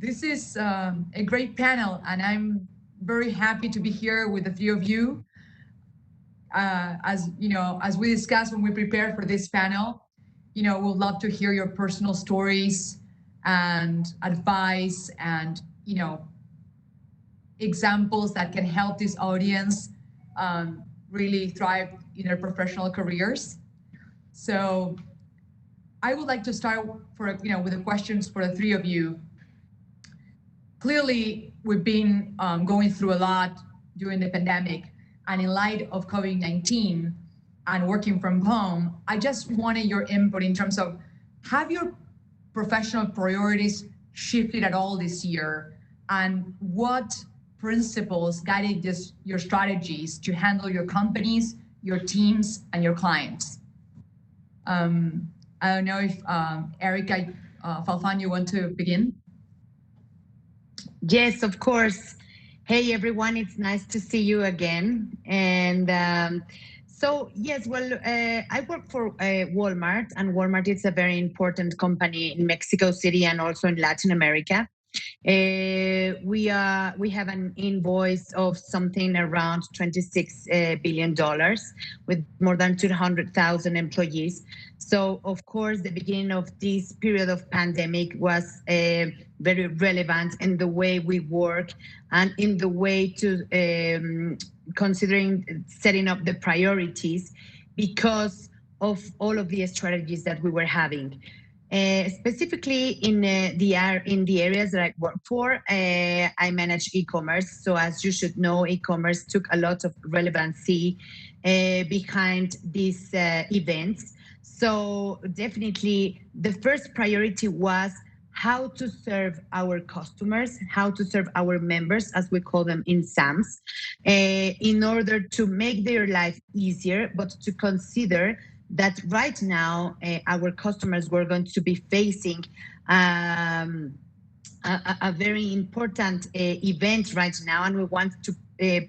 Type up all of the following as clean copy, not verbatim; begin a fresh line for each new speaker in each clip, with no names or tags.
this is a great panel, and I'm very happy to be here with the three of you. As you know, as we discussed when we prepared for this panel, we'd love to hear your personal stories and advice and examples that can help this audience really thrive in their professional careers. So I would like to start with the questions for the three of you. Clearly, we've been going through a lot during the pandemic, and in light of COVID-19 and working from home, I just wanted your input in terms of, have your professional priorities shifted at all this year, and what principles guided your strategies to handle your companies, your teams, and your clients? I don't know if Erika Falfan, you want to begin?
Yes, of course. Hey, everyone, it's nice to see you again. And so, yes, well, I work for Walmart, and Walmart is a very important company in Mexico City and also in Latin America. We have an invoice of something around $26 billion with more than 200,000 employees. So, of course, the beginning of this period of pandemic was very relevant in the way we work and in the way to considering setting up the priorities because of all of the strategies that we were having. Specifically in the areas that I work for, I manage e-commerce. So as you should know, e-commerce took a lot of relevancy behind these events. So definitely the first priority was how to serve our customers, how to serve our members, as we call them in SAMs, in order to make their life easier, but to consider that right now our customers were going to be facing a very important event right now, and we want to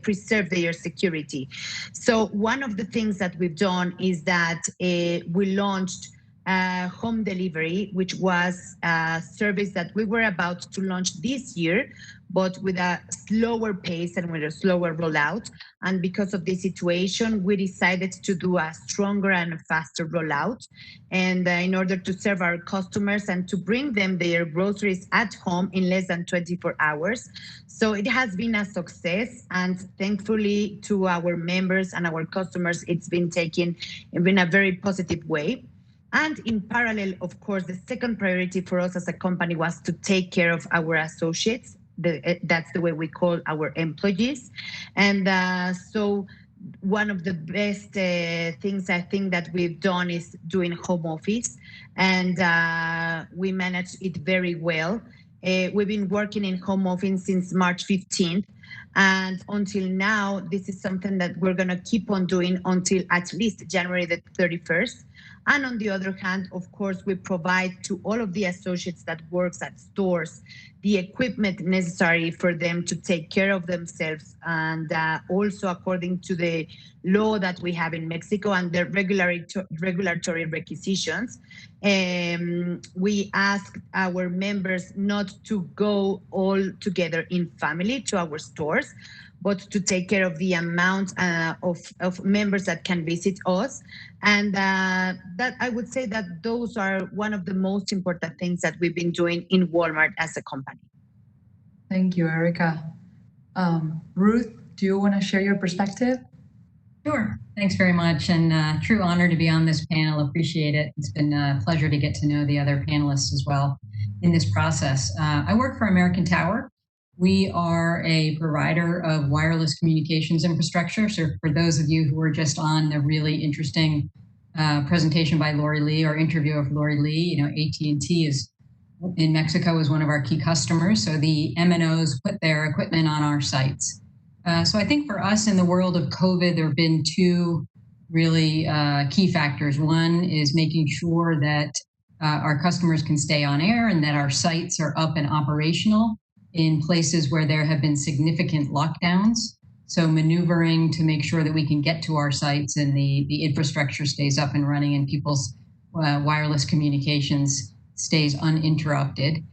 preserve their security. So one of the things that we've done is that we launched home delivery, which was a service that we were about to launch this year, but with a slower pace and with a slower rollout. And because of this situation, we decided to do a stronger and a faster rollout. And in order to serve our customers and to bring them their groceries at home in less than 24 hours. So it has been a success. And thankfully to our members and our customers, it's been taken in a very positive way. And in parallel, of course, the second priority for us as a company was to take care of our associates. That's the way we call our employees. And so one of the best things I think that we've done is doing home office, and we managed it very well. We've been working in home office since March 15th. And until now, this is something that we're going to keep on doing until at least January the 31st. And on the other hand, of course, we provide to all of the associates that works at stores the equipment necessary for them to take care of themselves. And also according to the law that we have in Mexico and the regulatory requisitions, we ask our members not to go all together in family to our stores, but to take care of the amount of members that can visit us. And that I would say that those are one of the most important things that we've been doing in Walmart as a company.
Thank you, Erika. Ruth, do you want to share your perspective?
Sure. Thanks very much. And true honor to be on this panel. Appreciate it. It's been a pleasure to get to know the other panelists as well in this process. I work for American Tower. We are a provider of wireless communications infrastructure. So for those of you who were just on the really interesting presentation by Lori Lee or interview of Lori Lee, AT&T is in Mexico is one of our key customers. So the MNOs put their equipment on our sites. So I think for us in the world of COVID, there have been two really key factors. One is making sure that our customers can stay on air and that our sites are up and operational in places where there have been significant lockdowns. So maneuvering to make sure that we can get to our sites and the infrastructure stays up and running and people's wireless communications stays uninterrupted.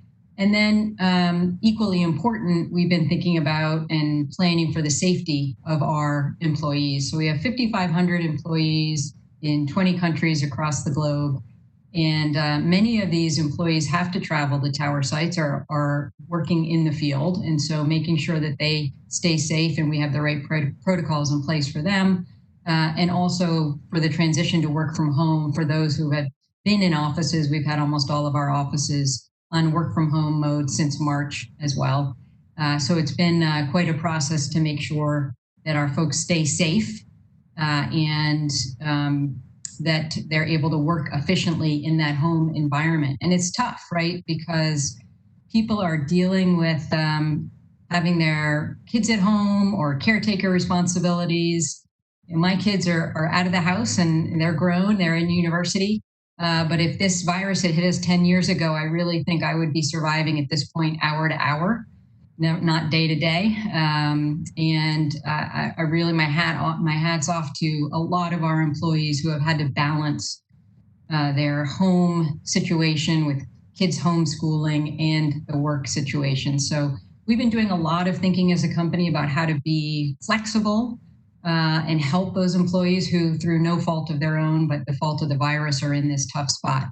And then equally important, we've been thinking about and planning for the safety of our employees. So we have 5,500 employees in 20 countries across the globe. And many of these employees have to travel to tower sites or are working in the field. And so making sure that they stay safe and we have the right protocols in place for them. And also for the transition to work from home for those who have been in offices. We've had almost all of our offices on work from home mode since March as well. So it's been quite a process to make sure that our folks stay safe and that they're able to work efficiently in that home environment. And it's tough, right? Because people are dealing with having their kids at home or caretaker responsibilities. And my kids are out of the house and they're grown, they're in university. But if this virus had hit us 10 years ago, I really think I would be surviving at this point hour to hour, not day to day. And I really, my hat's off to a lot of our employees who have had to balance their home situation with kids homeschooling and the work situation. So we've been doing a lot of thinking as a company about how to be flexible and help those employees who, through no fault of their own, but the fault of the virus, are in this tough spot.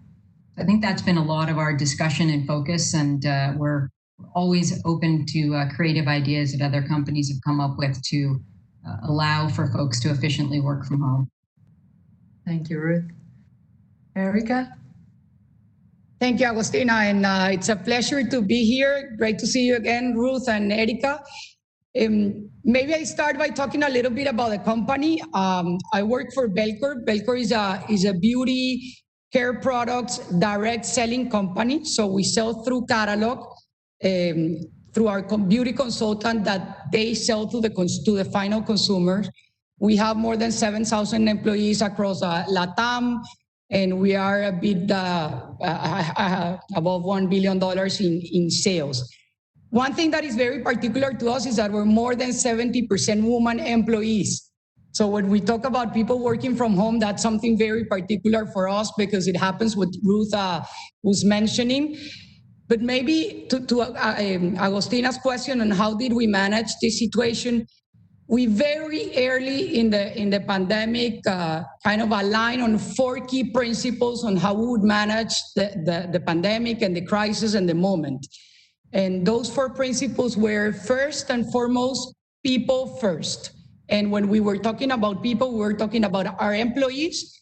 I think that's been a lot of our discussion and focus, and we're always open to creative ideas that other companies have come up with to allow for folks to efficiently work from home.
Thank you, Ruth. Erika?
Thank you, Agostina, and it's a pleasure to be here. Great to see you again, Ruth and Erika. Maybe I start by talking a little bit about the company. I work for Belcor. Belcor is a beauty care products direct selling company. So we sell through catalog, through our beauty consultant that they sell to the final consumers. We have more than 7,000 employees across LATAM, and we are a bit above $1 billion in sales. One thing that is very particular to us is that we're more than 70% woman employees. So when we talk about people working from home, that's something very particular for us because it happens what Ruth was mentioning. But maybe to Agostina's question on how did we manage this situation, we very early in the pandemic kind of aligned on 4 key principles on how we would manage the pandemic and the crisis and the moment. And those 4 principles were, first and foremost, people first. And when we were talking about people, we were talking about our employees,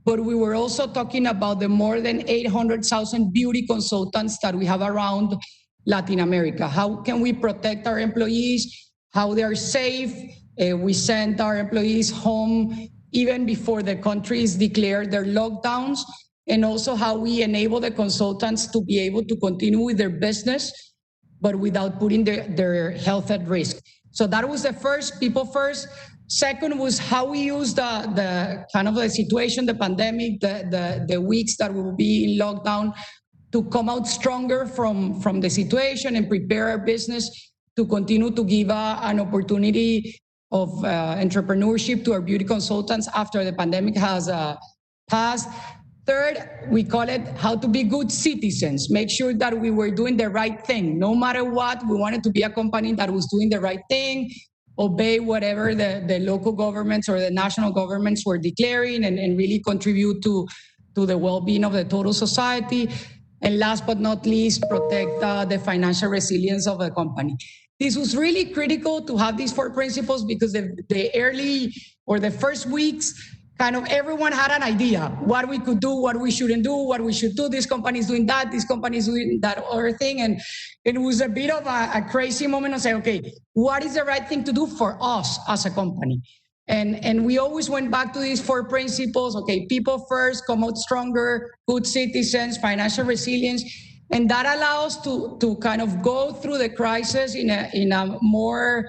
but we were also talking about the more than 800,000 beauty consultants that we have around Latin America. How can we protect our employees? How they are safe? We sent our employees home even before the countries declared their lockdowns, and also how we enable the consultants to be able to continue with their business, but without putting their health at risk. So that was the first, people first. Second was how we use the kind of the situation, the pandemic, the weeks that we will be in lockdown to come out stronger from the situation and prepare our business to continue to give an opportunity of entrepreneurship to our beauty consultants after the pandemic has passed. Third, we call it how to be good citizens. Make sure that we were doing the right thing. No matter what, we wanted to be a company that was doing the right thing, obey whatever the local governments or the national governments were declaring, and really contribute to the well-being of the total society. And last but not least, protect the financial resilience of the company. This was really critical to have these 4 principles because the early or the first weeks, kind of everyone had an idea what we could do, what we shouldn't do, what we should do. This company is doing that, this company is doing that other thing. And it was a bit of a crazy moment of saying, okay, what is the right thing to do for us as a company? And we always went back to these 4 principles. Okay, people first, come out stronger, good citizens, financial resilience. And that allows to kind of go through the crisis in a more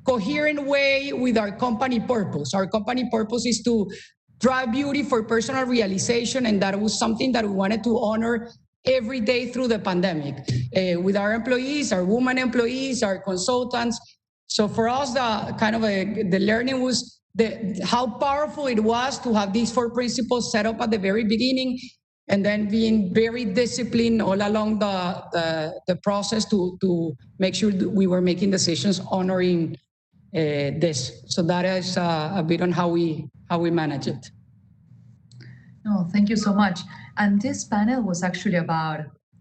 coherent way with our company purpose. Our company purpose is to drive beauty for personal realization, and that was something that we wanted to honor every day through the pandemic with our employees, our women employees, our consultants. So for us, the learning was how powerful it was to have these 4 principles set up at the very beginning, and then being very disciplined all along the process to make sure that we were making decisions honoring this. So that is a bit on how we manage it.
No, thank you so much. And this panel was actually about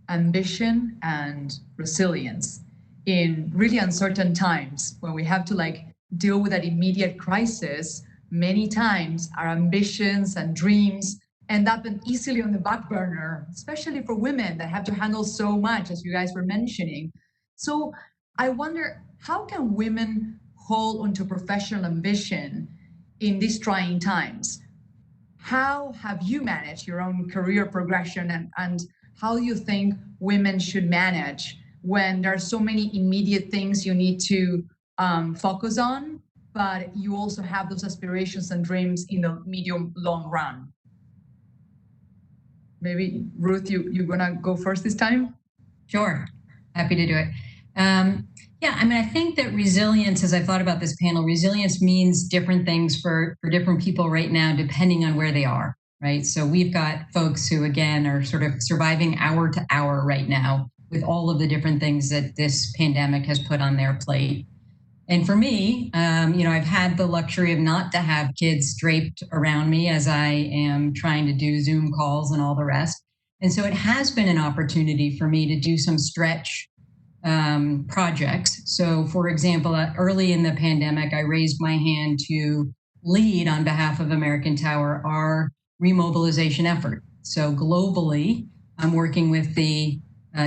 ambition and resilience in really uncertain times when we have to deal with that immediate crisis. Many times our ambitions and dreams end up easily on the back burner, especially for women that have to handle so much, as you guys were mentioning. So I wonder, how can women hold onto professional ambition in these trying times? How have you managed your own career progression, and how do you think women should manage when there are so many immediate things you need to focus on, but you also have those aspirations and dreams in the medium long run? Maybe Ruth, you're gonna go first this time?
Sure, happy to do it. Yeah, I mean, I think that resilience, as I thought about this panel, resilience means different things for different people right now, depending on where they are, right? So we've got folks who, again, are sort of surviving hour to hour right now with all of the different things that this pandemic has put on their plate. And for me, I've had the luxury of not to have kids draped around me as I am trying to do Zoom calls and all the rest. And so it has been an opportunity for me to do some stretch projects. So, for example, early in the pandemic, I raised my hand to lead on behalf of American Tower our remobilization effort. So globally, I'm working with the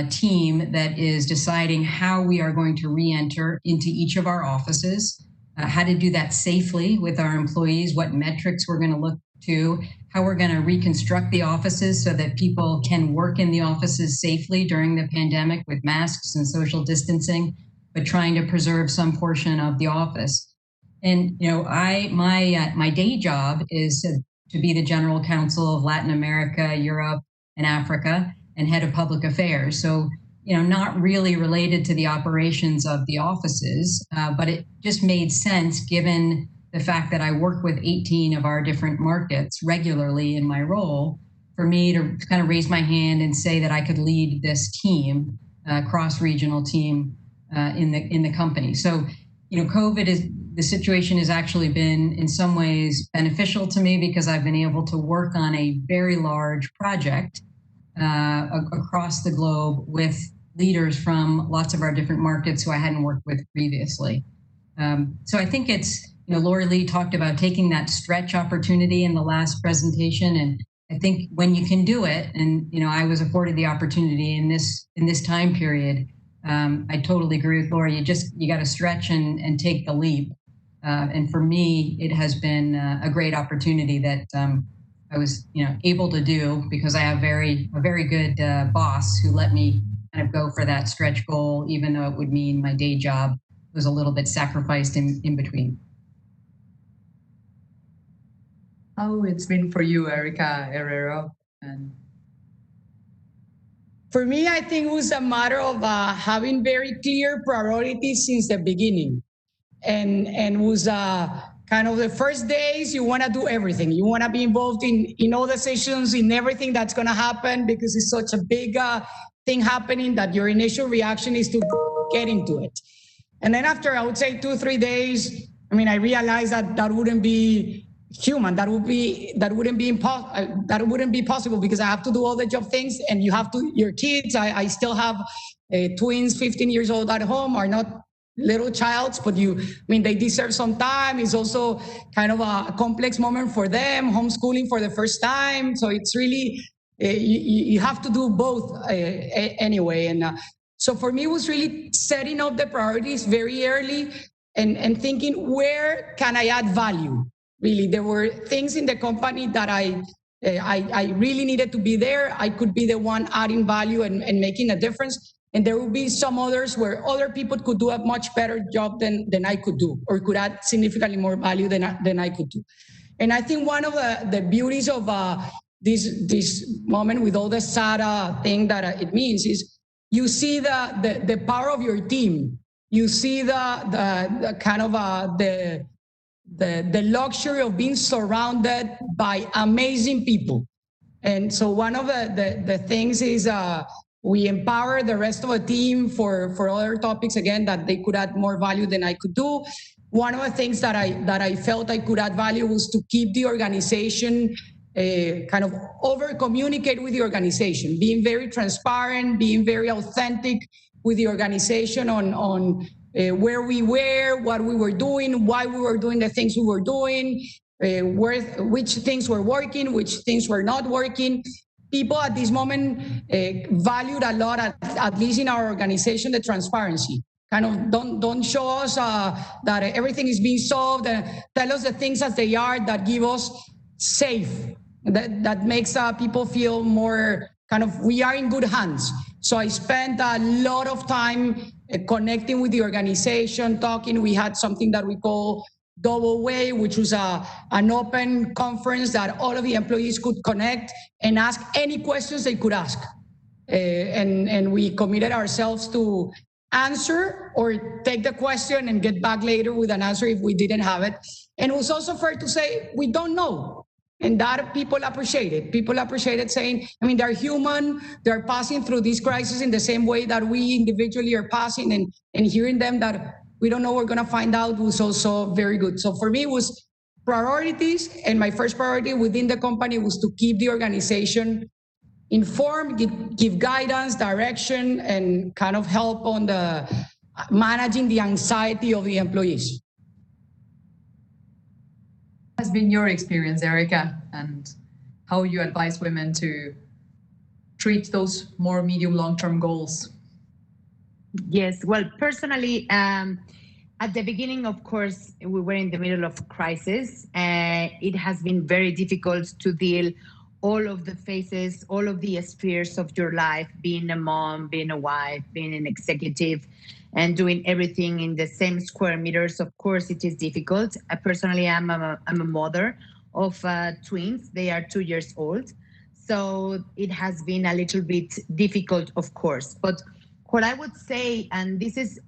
team that is deciding how we are going to re-enter into each of our offices, how to do that safely with our employees, what metrics we're going to look to, how we're going to reconstruct the offices so that people can work in the offices safely during the pandemic with masks and social distancing, but trying to preserve some portion of the office. And my day job is to be the general counsel of Latin America, Europe, and Africa, and head of public affairs. So, not really related to the operations of the offices, but it just made sense given the fact that I work with 18 of our different markets regularly in my role, for me to kind of raise my hand and say that I could lead this team, cross-regional team in the company. So, the situation has actually been in some ways beneficial to me because I've been able to work on a very large project across the globe with leaders from lots of our different markets who I hadn't worked with previously. So I think it's, Lori Lee talked about taking that stretch opportunity in the last presentation. And I think when you can do it, and, I was afforded the opportunity in this time period, I totally agree with Lori. You got to stretch and take the leap. And for me, it has been a great opportunity that I was, able to do because I have a very good boss who let me kind of go for that stretch goal, even though it would mean my day job was a little bit sacrificed in between.
How it's been for you, Erika Herrero? And
for me, I think it was a matter of having very clear priorities since the beginning, and was kind of the first days you want to do everything. You want to be involved in all decisions, in everything that's going to happen, because it's such a big thing happening that your initial reaction is to get into it. And then after, I would say 2-3 days, I realized that wouldn't be human. That wouldn't be possible because I have to do all the job things, and you have to, your kids, I still have twins, 15 years old at home, are not little childs, but they deserve some time. It's also kind of a complex moment for them, homeschooling for the first time. So it's really, you have to do both anyway. And so for me, it was really setting up the priorities very early and thinking, where can I add value? Really, there were things in the company that I really needed to be there. I could be the one adding value and making a difference. And there will be some others where other people could do a much better job than I could do, or could add significantly more value than I could do. And I think one of the beauties of this moment, with all the sad thing that it means, is you see the power of your team. You see the kind of the luxury of being surrounded by amazing people. And so one of the things is we empower the rest of the team for other topics, again, that they could add more value than I could do. One of the things that I felt I could add value was to keep the organization, kind of over communicate with the organization, being very transparent, being very authentic with the organization on where we were, what we were doing, why we were doing the things we were doing, which things were working, which things were not working. People at this moment valued a lot, at least in our organization, the transparency. Kind of don't show us that everything is being solved. Tell us the things as they are, that give us safe. That makes people feel more kind of, we are in good hands. So I spent a lot of time connecting with the organization, talking. We had something that we call Double Way, which was an open conference that all of the employees could connect and ask any questions they could ask. And we committed ourselves to answer or take the question and get back later with an answer if we didn't have it. And it was also fair to say, we don't know. And that people appreciate it. People appreciate it saying, I mean, they're human. They're passing through this crisis in the same way that we individually are passing, and hearing them that we don't know, we're going to find out, was also very good. So for me, it was priorities. And my first priority within the company was to keep the organization informed, give guidance, direction, and kind of help on the managing the anxiety of the employees.
What has been your experience, Erika, and how you advise women to treat those more medium long-term goals?
Yes, well, personally, at the beginning, of course, we were in the middle of a crisis. It has been very difficult to deal all of the phases, all of the spheres of your life, being a mom, being a wife, being an executive, and doing everything in the same square meters. Of course, it is difficult. Personally, I'm a mother of twins. They are 2 years old. So it has been a little bit difficult, of course. But what I would say, and this is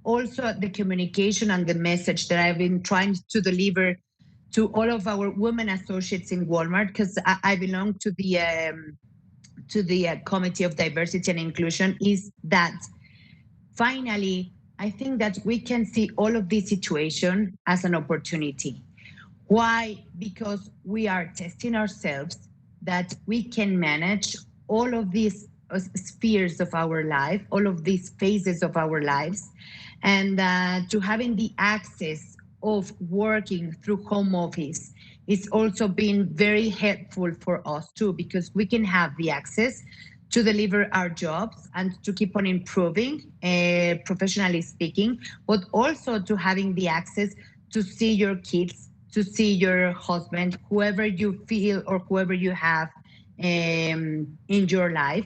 also the communication and the message that I've been trying to deliver to all of our women associates in Walmart, because I belong to the Committee of Diversity and Inclusion, is that finally, I think that we can see all of this situation as an opportunity. Why? Because we are testing ourselves that we can manage all of these spheres of our life, all of these phases of our lives, and to having the access of working through home office is also been very helpful for us too, because we can have the access to deliver our jobs and to keep on improving, professionally speaking, but also to having the access to see your kids, to see your husband, whoever you feel or whoever you have in your life.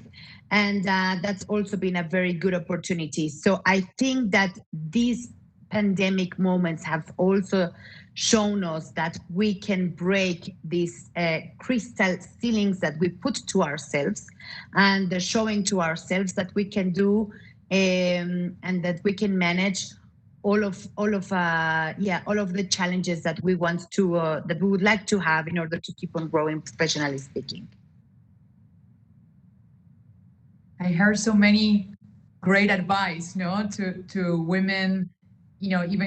And that's also been a very good opportunity. So I think that these pandemic moments have also shown us that we can break these crystal ceilings that we put to ourselves, and showing to ourselves that we can do and that we can manage all of the challenges that we want to that we would like to have in order to keep on growing, professionally speaking.
I heard so many great advice, to women, even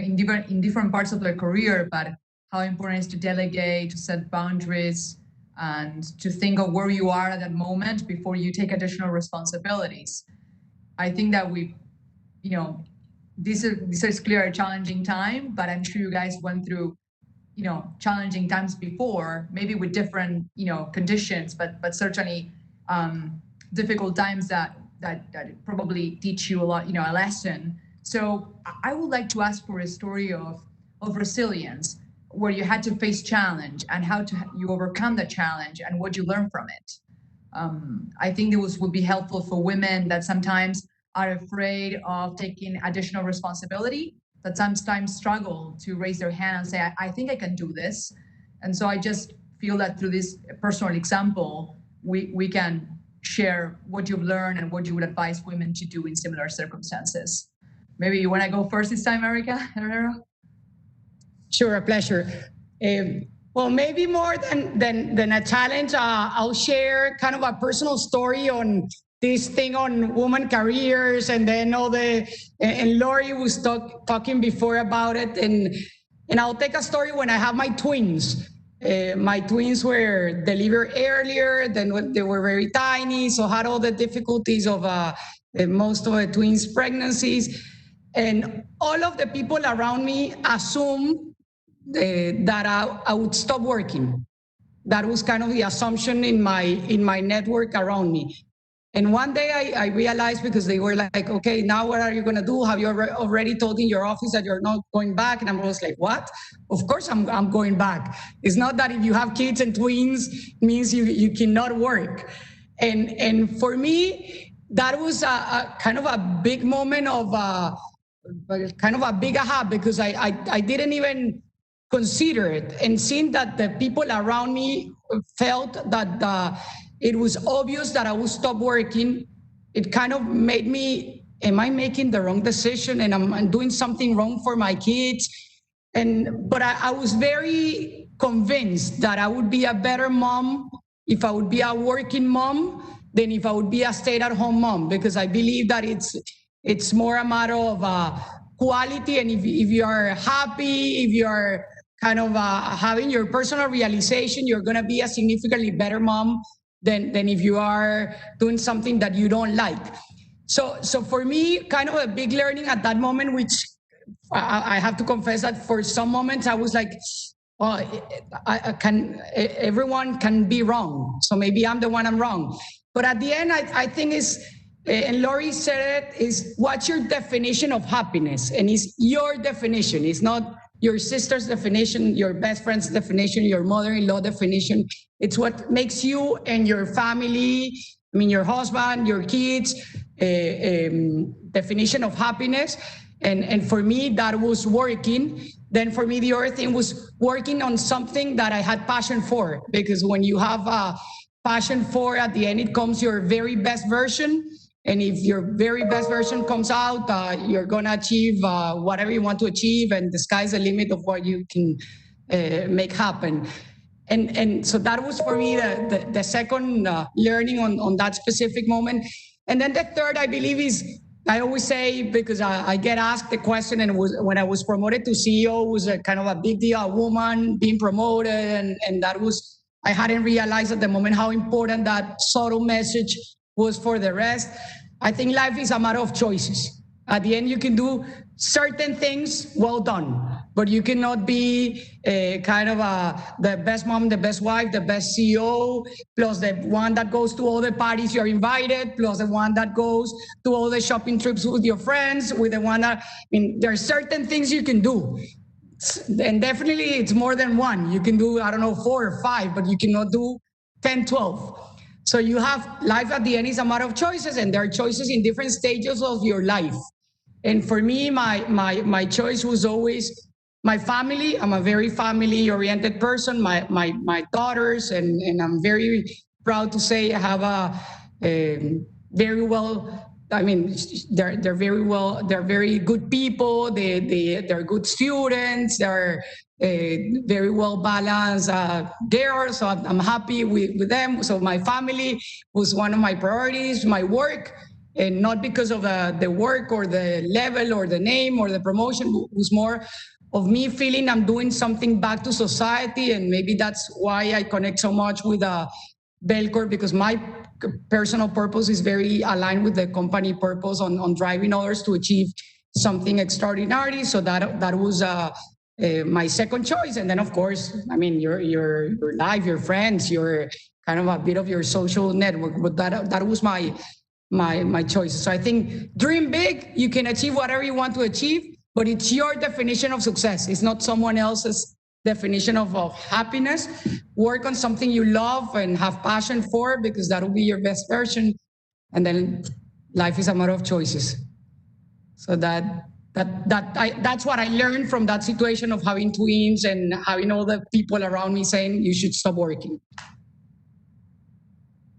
in different parts of their career, but how important it is to delegate, to set boundaries, and to think of where you are at that moment before you take additional responsibilities. I think that this is clearly a challenging time, but I'm sure you guys went through, challenging times before, maybe with different, conditions, but certainly difficult times that probably teach you a lot, a lesson. So I would like to ask for a story of resilience, where you had to face challenge and how you overcome the challenge and what you learned from it. I think would be helpful for women that sometimes are afraid of taking additional responsibility, that sometimes struggle to raise their hand and say, I think I can do this. And so I just feel that through this personal example, we can share what you've learned and what you would advise women to do in similar circumstances. Maybe you want to go first this time, Erika Herrero?
Sure, a pleasure. Well, maybe more than a challenge, I'll share kind of a personal story on this thing on woman careers, and then and Lori was talking before about it, and I'll take a story when I have my twins. My twins were delivered earlier than when they were very tiny, so had all the difficulties of most of the twins' pregnancies, and all of the people around me assume that I would stop working. That was kind of the assumption in my network around me. And one day I realized, because they were like, okay, now what are you going to do? Have you already told in your office that you're not going back? And I was like, what? Of course I'm going back. It's not that if you have kids and twins means you cannot work. And for me, that was a kind of a big moment of kind of a big aha, because I didn't even consider it, and seeing that the people around me felt that it was obvious that I would stop working, it kind of made me, am I making the wrong decision, and I'm doing something wrong for my kids? But I was very convinced that I would be a better mom if I would be a working mom than if I would be a stay-at-home mom, because I believe that it's more a matter of quality, and if you are happy, if you are kind of having your personal realization, you're going to be a significantly better mom than if you are doing something that you don't like. So for me, kind of a big learning at that moment, which I have to confess that for some moments I was like, oh, everyone can be wrong, so maybe I'm the one I'm wrong. But at the end, I think is, and Lori said it, is what's your definition of happiness? And it's your definition. It's not your sister's definition, your best friend's definition, your mother-in-law definition. It's what makes you and your family, I mean, your husband, your kids, definition of happiness. And for me, that was working. Then for me, the other thing was working on something that I had passion for, because when you have a passion for, at the end, it comes your very best version. And if your very best version comes out, you're going to achieve whatever you want to achieve, and the sky's the limit of what you can make happen. And so that was for me the second learning on that specific moment. And then the third, I believe, is, I always say, because I get asked the question, and when I was promoted to CEO, it was a kind of a big deal, a woman being promoted, and that was, I hadn't realized at the moment how important that subtle message was for the rest. I think life is a matter of choices. At the end, you can do certain things well done, but you cannot be kind of the best mom, the best wife, the best CEO, plus the one that goes to all the parties you're invited, plus the one that goes to all the shopping trips with your friends, with the one that, I mean, there are certain things you can do. And definitely it's more than one. You can do, I don't know, 4 or 5, but you cannot do 10, 12. So you have, life at the end is a matter of choices, and there are choices in different stages of your life. And for me, my choice was always my family. I'm a very family-oriented person, my daughters, and I'm very proud to say I have a very well, I mean, they're very good people. They're good students. They're very well balanced girls. So I'm happy with them. So my family was one of my priorities. My work, and not because of the work or the level or the name or the promotion, was more of me feeling I'm doing something back to society. And maybe that's why I connect so much with Belcor, because my personal purpose is very aligned with the company purpose on driving others to achieve something extraordinary. So that was my second choice. And then, of course, I mean, your life, your friends, your kind of a bit of your social network. But that was my choice. So I think dream big. You can achieve whatever you want to achieve, but it's your definition of success. It's not someone else's definition of happiness. Work on something you love and have passion for, because that will be your best version. And then life is a matter of choices. So that's what I learned from that situation of having twins and having all the people around me saying you should stop working.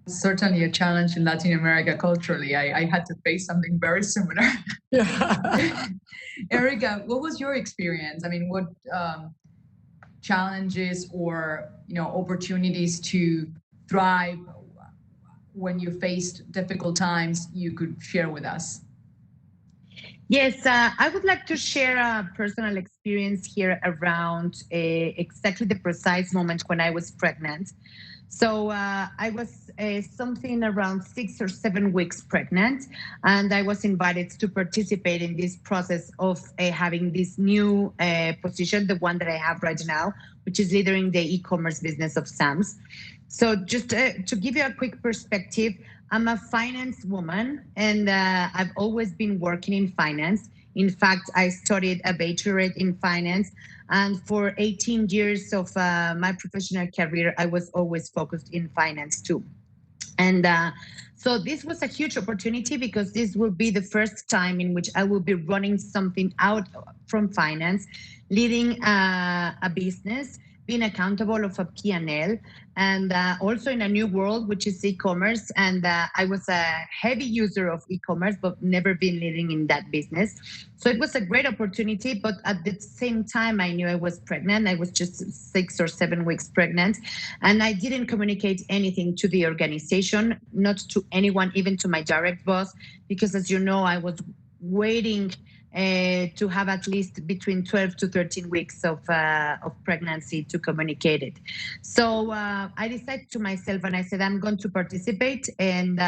Certainly a challenge in Latin America culturally. I had to face something very similar. Yeah. Erika, what was your experience? I mean, challenges or opportunities to thrive when you faced difficult times you could share with us?
Yes, I would like to share a personal experience here around exactly the precise moment when I was pregnant. So I was something around 6 or 7 weeks pregnant, and I was invited to participate in this process of having this new position, the one that I have right now, which is leading the e-commerce business of Sam's. So just to give you a quick perspective, I'm a finance woman, and I've always been working in finance. In fact, I studied a bachelorette in finance, and for 18 years of my professional career, I was always focused in finance too. And so this was a huge opportunity because this will be the first time in which I will be running something out from finance, leading a business, being accountable of a P&L, and also in a new world, which is e-commerce. And I was a heavy user of e-commerce, but never been leading in that business. So it was a great opportunity, but at the same time, I knew I was pregnant. I was just 6 or 7 weeks pregnant, and I didn't communicate anything to the organization, not to anyone, even to my direct boss, because as you know, I was waiting to have at least between 12 to 13 weeks of pregnancy to communicate it. So I decided to myself, and I said, I'm going to participate. And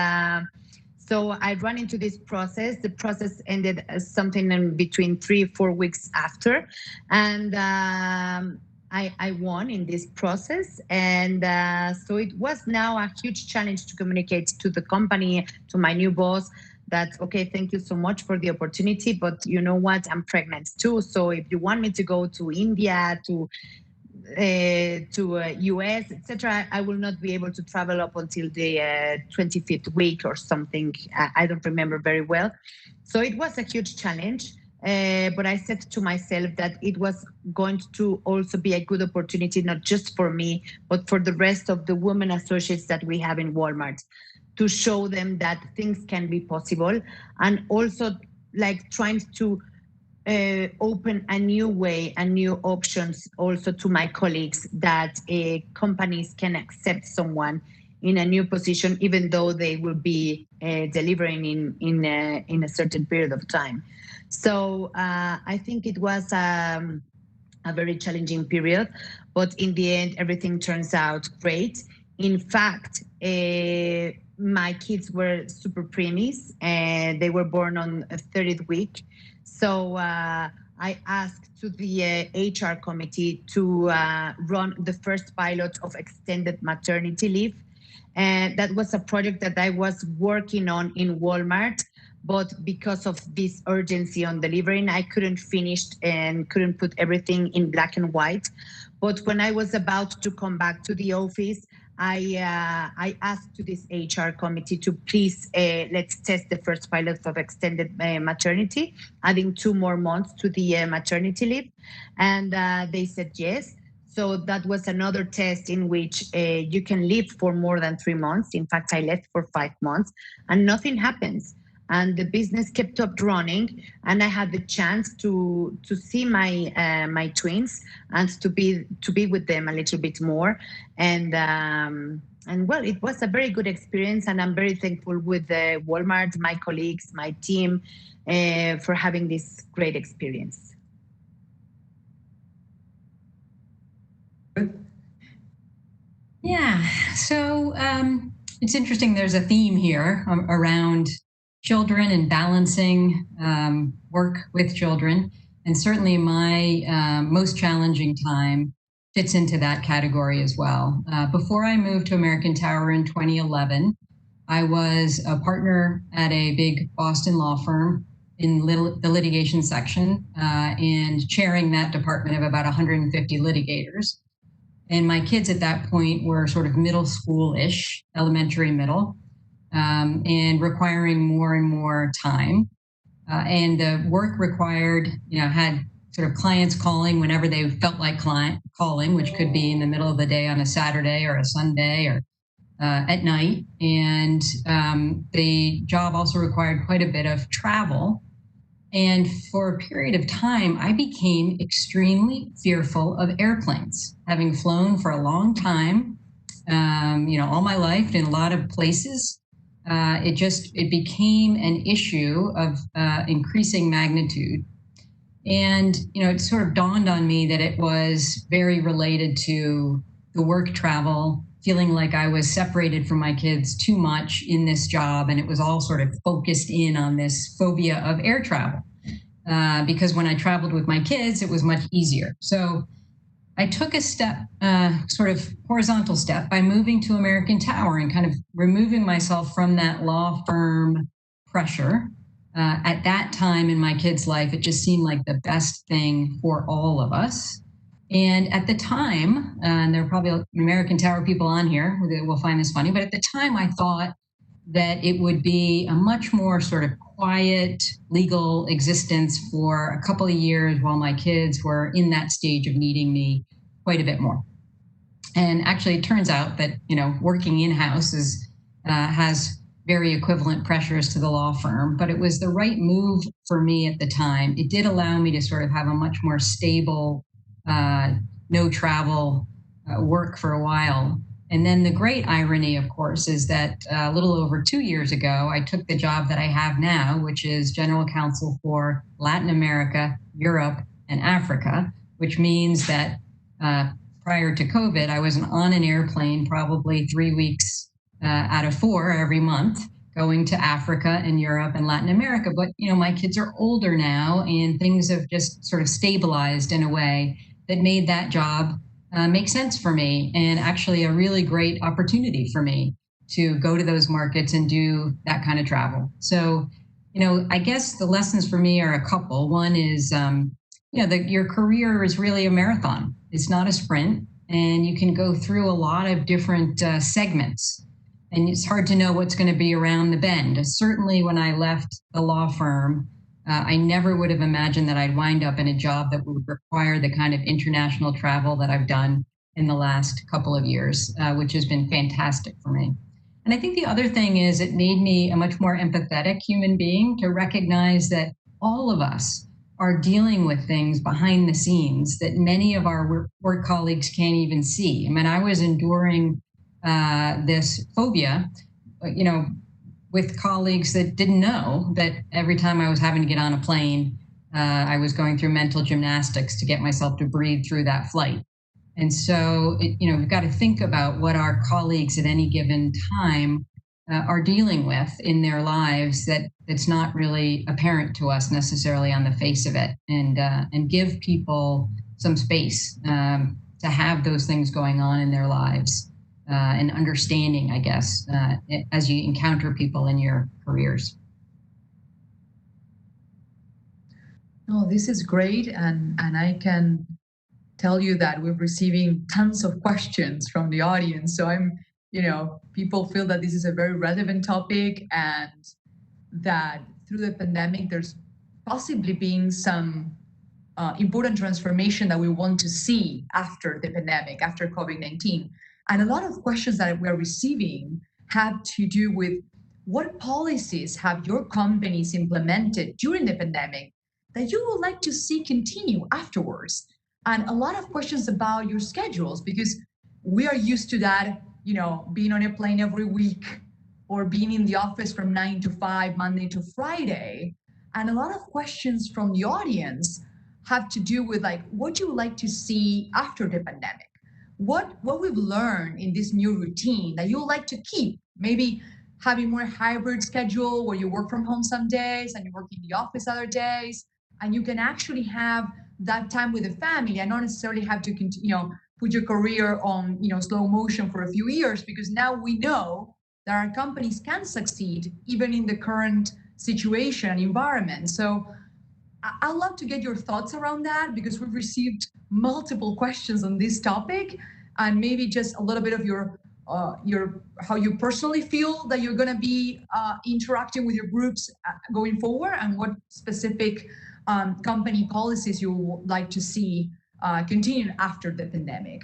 so I ran into this process. The process ended something in between 3 or 4 weeks after. And I won in this process. And so it was now a huge challenge to communicate to the company, to my new boss, that, okay, thank you so much for the opportunity, but you know what, I'm pregnant too. So if you want me to go to India, to US, etc., I will not be able to travel up until the 25th week or something. I don't remember very well. So it was a huge challenge. But I said to myself that it was going to also be a good opportunity, not just for me, but for the rest of the women associates that we have in Walmart, to show them that things can be possible, and also like trying to open a new way and new options also to my colleagues, that companies can accept someone in a new position, even though they will be delivering in a certain period of time. So I think it was a very challenging period, but in the end, everything turns out great. In fact, my kids were super preemies, and they were born on a 30th week. So I asked to the HR committee to run the first pilot of extended maternity leave. And that was a project that I was working on in Walmart, but because of this urgency on delivering, I couldn't finish and couldn't put everything in black and white. But when I was about to come back to the office, I asked to this HR committee to please let's test the first pilot of extended maternity, adding 2 more months to the maternity leave. And they said yes. So that was another test in which you can leave for more than 3 months. In fact, I left for 5 months and nothing happens. And the business kept up running, and I had the chance to see my my twins and to be with them a little bit more. And well, it was a very good experience, and I'm very thankful with Walmart, my colleagues, my team, for having this great experience.
Yeah, so it's interesting. There's a theme here around children and balancing work with children. And certainly my most challenging time fits into that category as well. Before I moved to American Tower in 2011, I was a partner at a big Boston law firm in the litigation section and chairing that department of about 150 litigators. And my kids at that point were sort of middle school-ish, elementary middle, and requiring more and more time. And the work required, had sort of clients calling whenever they felt like calling, which could be in the middle of the day on a Saturday or a Sunday or at night. And the job also required quite a bit of travel. And for a period of time, I became extremely fearful of airplanes, having flown for a long time, all my life in a lot of places. It became an issue of increasing magnitude. And, it sort of dawned on me that it was very related to the work travel, feeling like I was separated from my kids too much in this job. And it was all sort of focused in on this phobia of air travel. Because when I traveled with my kids, it was much easier. So I took a step, sort of horizontal step, by moving to American Tower and kind of removing myself from that law firm pressure. At that time in my kid's life, it just seemed like the best thing for all of us. And at the time, and there are probably American Tower people on here that will find this funny, but at the time I thought that it would be a much more sort of quiet legal existence for a couple of years while my kids were in that stage of needing me quite a bit more. And actually, it turns out that, working in-house has very equivalent pressures to the law firm, but it was the right move for me at the time. It did allow me to sort of have a much more stable, no travel work for a while. And then the great irony, of course, is that a little over 2 years ago, I took the job that I have now, which is general counsel for Latin America, Europe, and Africa, which means that prior to COVID, I was on an airplane probably 3 weeks out of 4 every month, going to Africa and Europe and Latin America. But, my kids are older now, and things have just sort of stabilized in a way that made that job make sense for me, and actually a really great opportunity for me to go to those markets and do that kind of travel. So, I guess the lessons for me are a couple. One is, your career is really a marathon. It's not a sprint, and you can go through a lot of different segments. And it's hard to know what's going to be around the bend. Certainly when I left the law firm, I never would have imagined that I'd wind up in a job that would require the kind of international travel that I've done in the last couple of years, which has been fantastic for me. And I think the other thing is it made me a much more empathetic human being, to recognize that all of us are dealing with things behind the scenes that many of our work colleagues can't even see. I mean, I was enduring this phobia, with colleagues that didn't know that every time I was having to get on a plane, I was going through mental gymnastics to get myself to breathe through that flight. And so, we've got to think about what our colleagues at any given time are dealing with in their lives that's not really apparent to us necessarily on the face of it, and give people some space to have those things going on in their lives. And understanding, I guess, as you encounter people in your careers.
Oh, this is great. And I can tell you that we're receiving tons of questions from the audience. So people feel that this is a very relevant topic, and that through the pandemic, there's possibly been some important transformation that we want to see after the pandemic, after COVID-19. And a lot of questions that we're receiving have to do with what policies have your companies implemented during the pandemic that you would like to see continue afterwards. And a lot of questions about your schedules, because we are used to that, being on a plane every week, or being in the office from 9 to 5, Monday to Friday. And a lot of questions from the audience have to do with what you would like to see after the pandemic. What we've learned in this new routine that you would like to keep, maybe having more hybrid schedule where you work from home some days and you work in the office other days, and you can actually have that time with the family and not necessarily have to put your career on slow motion for a few years, because now we know that our companies can succeed even in the current situation and environment. So I'd love to get your thoughts around that, because we've received multiple questions on this topic, and maybe just a little bit of your how you personally feel that you're going to be interacting with your groups going forward, and what specific company policies you would like to see continue after the pandemic.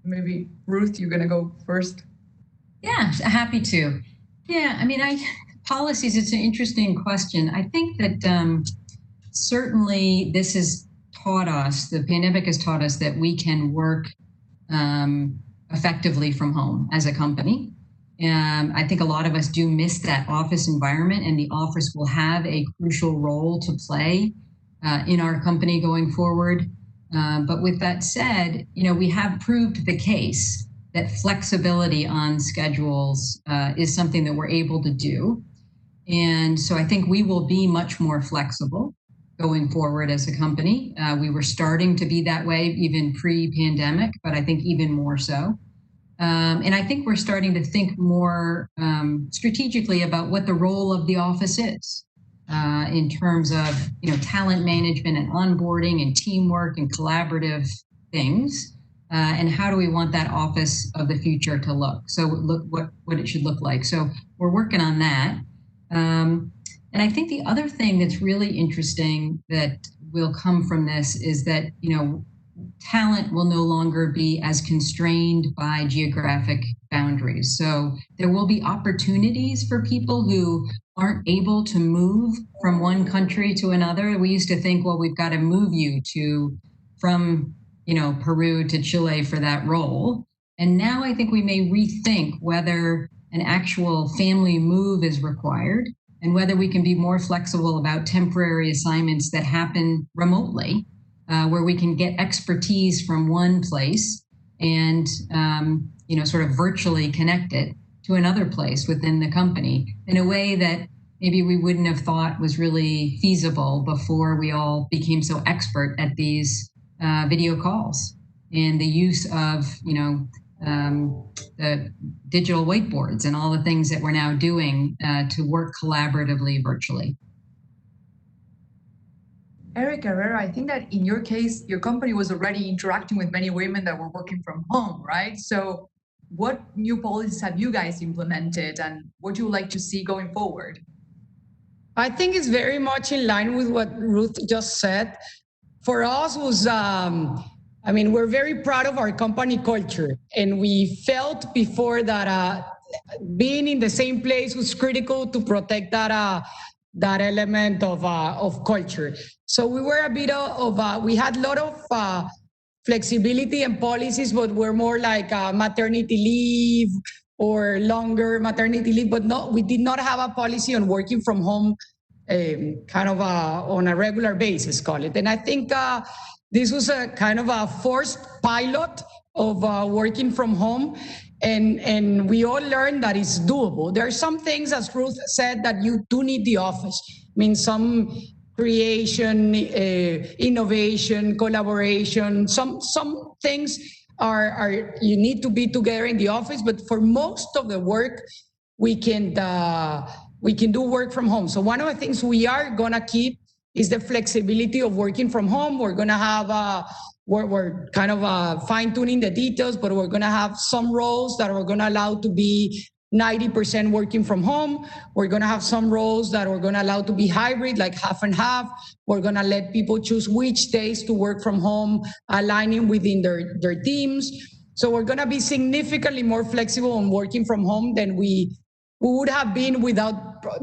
Maybe Ruth, you're going to go first.
Yeah, happy to. Yeah, I mean, policies, it's an interesting question. I think that certainly this has taught us, the pandemic has taught us that we can work effectively from home as a company. I think a lot of us do miss that office environment, and the office will have a crucial role to play in our company going forward. But with that said, we have proved the case that flexibility on schedules is something that we're able to do. And so I think we will be much more flexible going forward as a company. We were starting to be that way even pre-pandemic, but I think even more so. And I think we're starting to think more strategically about what the role of the office is in terms of talent management and onboarding and teamwork and collaborative things. And how do we want that office of the future to look? So look what it should look like. So we're working on that. And I think the other thing that's really interesting that will come from this is that, talent will no longer be as constrained by geographic boundaries. So there will be opportunities for people who aren't able to move from one country to another. We used to think, well, we've got to move you from Peru to Chile for that role. And now I think we may rethink whether an actual family move is required and whether we can be more flexible about temporary assignments that happen remotely, where we can get expertise from one place and, sort of virtually connect it to another place within the company in a way that maybe we wouldn't have thought was really feasible before we all became so expert at these video calls and the use of, the digital whiteboards and all the things that we're now doing to work collaboratively virtually.
Erika Herrero, I think that in your case, your company was already interacting with many women that were working from home, right? So what new policies have you guys implemented and what do you like to see going forward?
I think it's very much in line with what Ruth just said. For us was, we're very proud of our company culture, and we felt before that being in the same place was critical to protect that element of culture. So we were a bit we had a lot of flexibility and policies, but we're more like maternity leave or longer maternity leave, but we did not have a policy on working from home on a regular basis, call it. And I think this was a kind of a forced pilot of working from home. And we all learned that it's doable. There are some things, as Ruth said, that you do need the office. Some creation, innovation, collaboration, some things are you need to be together in the office, but for most of the work, we can do work from home. So one of the things we are gonna keep is the flexibility of working from home. We're gonna have we're kind of fine-tuning the details, but we're gonna have some roles that we're gonna allow to be 90% working from home. We're gonna have some roles that we're gonna allow to be hybrid, like half and half. We're gonna let people choose which days to work from home, aligning within their teams. So we're gonna be significantly more flexible on working from home than we would have been without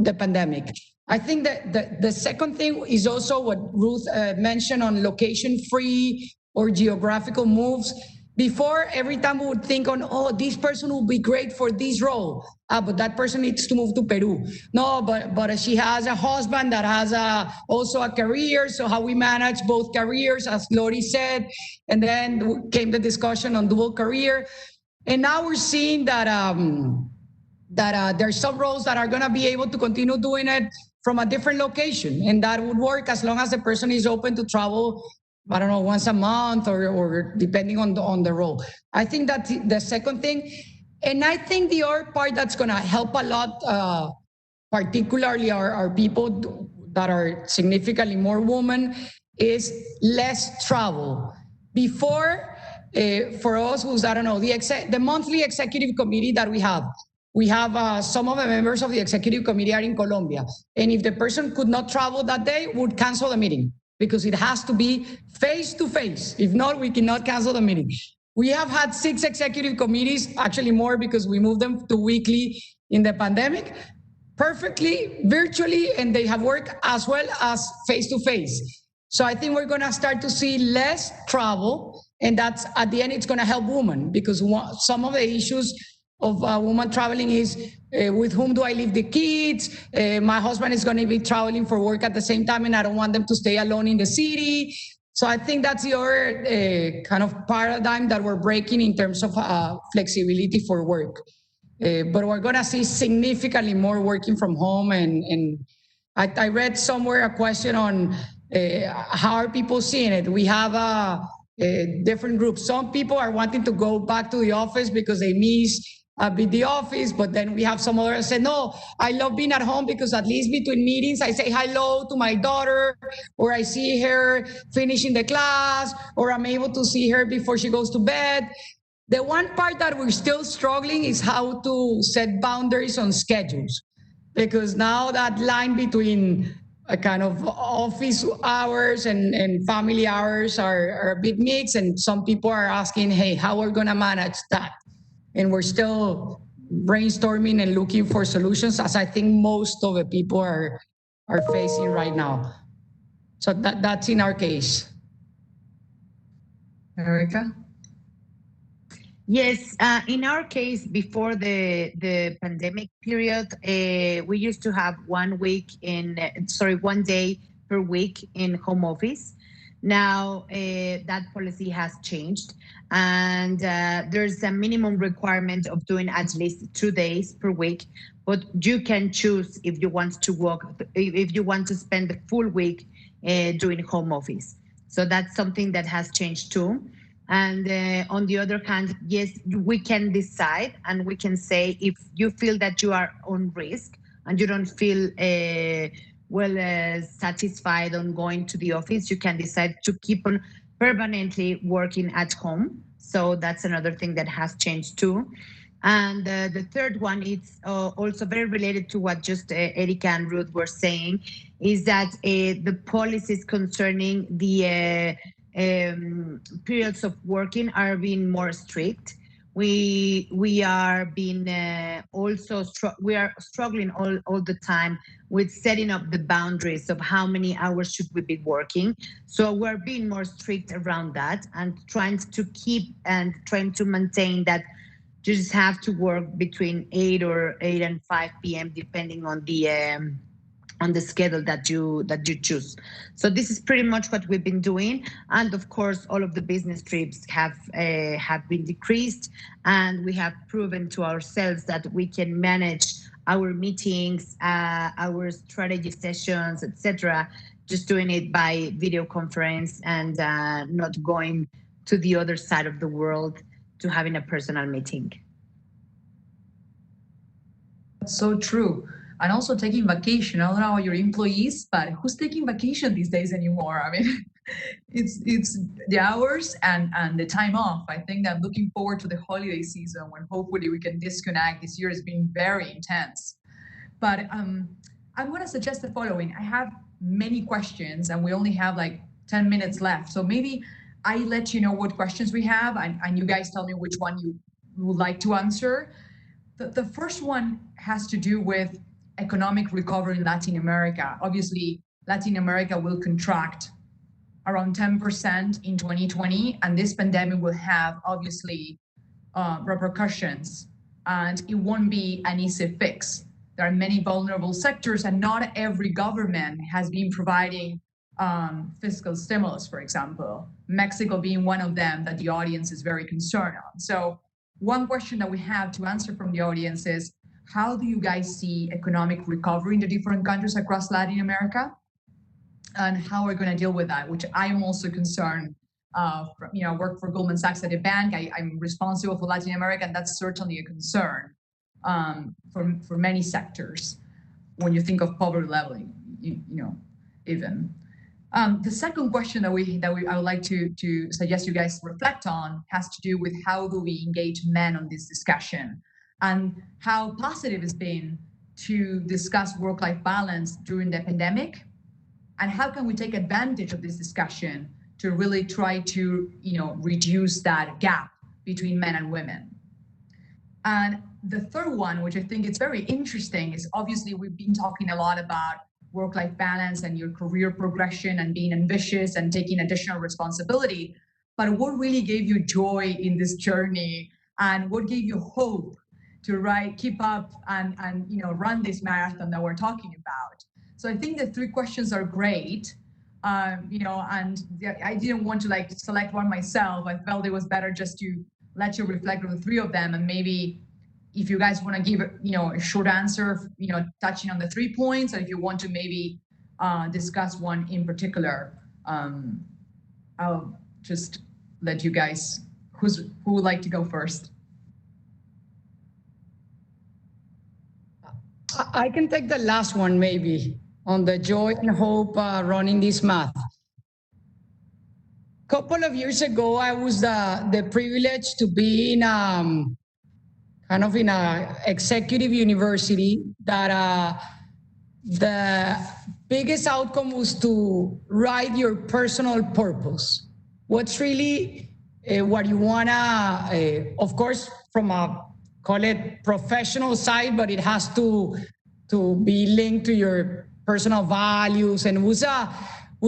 the pandemic. I think that the second thing is also what Ruth mentioned on location-free or geographical moves. Before, every time we would think on, this person will be great for this role, but that person needs to move to Peru. No, but she has a husband that has also a career, so how we manage both careers, as Lori said, and then came the discussion on dual career. And now we're seeing that there's some roles that are gonna be able to continue doing it from a different location, and that would work as long as the person is open to travel, I don't know, once a month or depending on the role. I think that's the second thing. And I think the other part that's gonna help a lot, particularly our people that are significantly more women, is less travel. Before, for us was, I don't know, the monthly executive committee that we have. We have some of the members of the executive committee are in Colombia. And if the person could not travel that day, would cancel the meeting because it has to be face-to-face. If not, we cannot cancel the meeting. We have had 6 executive committees, actually more because we moved them to weekly in the pandemic, perfectly virtually, and they have worked as well as face-to-face. So I think we're going to start to see less travel, and that's at the end, it's going to help women, because some of the issues of a woman traveling is with whom do I leave the kids? My husband is going to be traveling for work at the same time, and I don't want them to stay alone in the city. So I think that's the other kind of paradigm that we're breaking in terms of flexibility for work. But we're going to see significantly more working from home. And I read somewhere a question on how are people seeing it. We have different groups. Some people are wanting to go back to the office because they miss the office, but then we have some others say, no, I love being at home because at least between meetings, I say hello to my daughter, or I see her finishing the class, or I'm able to see her before she goes to bed. The one part that we're still struggling is how to set boundaries on schedules, because now that line between a kind of office hours and family hours are a bit mixed, and some people are asking, hey, how are we going to manage that? And we're still brainstorming and looking for solutions, as I think most of the people are facing right now. So that's in our case.
Erika?
Yes, in our case, before the pandemic period, we used to have 1 day per week in home office. Now that policy has changed, and there's a minimum requirement of doing at least 2 days per week. But you can choose if you want to if you want to spend the full week doing home office. So that's something that has changed too. And on the other hand, yes, we can decide, and we can say if you feel that you are on risk and you don't feel satisfied on going to the office, you can decide to keep on permanently working at home. So that's another thing that has changed too. And the third one, it's also very related to what just Erika and Ruth were saying, is that the policies concerning the periods of working are being more strict. We are being we are struggling all the time with setting up the boundaries of how many hours should we be working. So we're being more strict around that, and trying to keep and trying to maintain that you just have to work between 8 and 5 p.m. depending on the schedule that you choose. So this is pretty much what we've been doing, and of course, all of the business trips have been decreased, and we have proven to ourselves that we can manage our meetings, our strategy sessions, etc., just doing it by video conference and not going to the other side of the world to having a personal meeting.
That's so true. And also taking vacation. I don't know your employees, but who's taking vacation these days anymore? I mean, it's the hours and the time off. I think that looking forward to the holiday season when hopefully we can disconnect. This year has been very intense. But I'm going to suggest the following. I have many questions, and we only have like 10 minutes left. So maybe I let you know what questions we have, and you guys tell me which one you would like to answer. The first one has to do with economic recovery in Latin America. Obviously, Latin America will contract around 10% in 2020, and this pandemic will have obviously repercussions, and it won't be an easy fix. There are many vulnerable sectors, and not every government has been providing fiscal stimulus, for example, Mexico being one of them that the audience is very concerned on. So one question that we have to answer from the audience is, how do you guys see economic recovery in the different countries across Latin America? And how are we going to deal with that, which I am also concerned. I work for Goldman Sachs at a bank. I'm responsible for Latin America, and that's certainly a concern for many sectors when you think of poverty leveling, even. The second question that I would like to suggest you guys reflect on has to do with how do we engage men on this discussion, and how positive it's been to discuss work-life balance during the pandemic, and how can we take advantage of this discussion to really try to reduce that gap between men and women. And the third one, which I think is very interesting, is obviously we've been talking a lot about work-life balance and your career progression and being ambitious and taking additional responsibility. But what really gave you joy in this journey, and what gave you hope to keep up and run this marathon that we're talking about? So I think the three questions are great. And I didn't want to select one myself. I felt it was better just to let you reflect on the three of them, and maybe if you guys want to give a short answer, touching on the 3 points, or if you want to maybe discuss one in particular, I'll just let you guys. Who would like to go first?
I can take the last one maybe, on the joy and hope running this math. Couple of years ago, I was the privilege to be in kind of in a executive university that the biggest outcome was to write your personal purpose. What's really what you wanna, of course, from a call it professional side, but it has to be linked to your personal values. And it was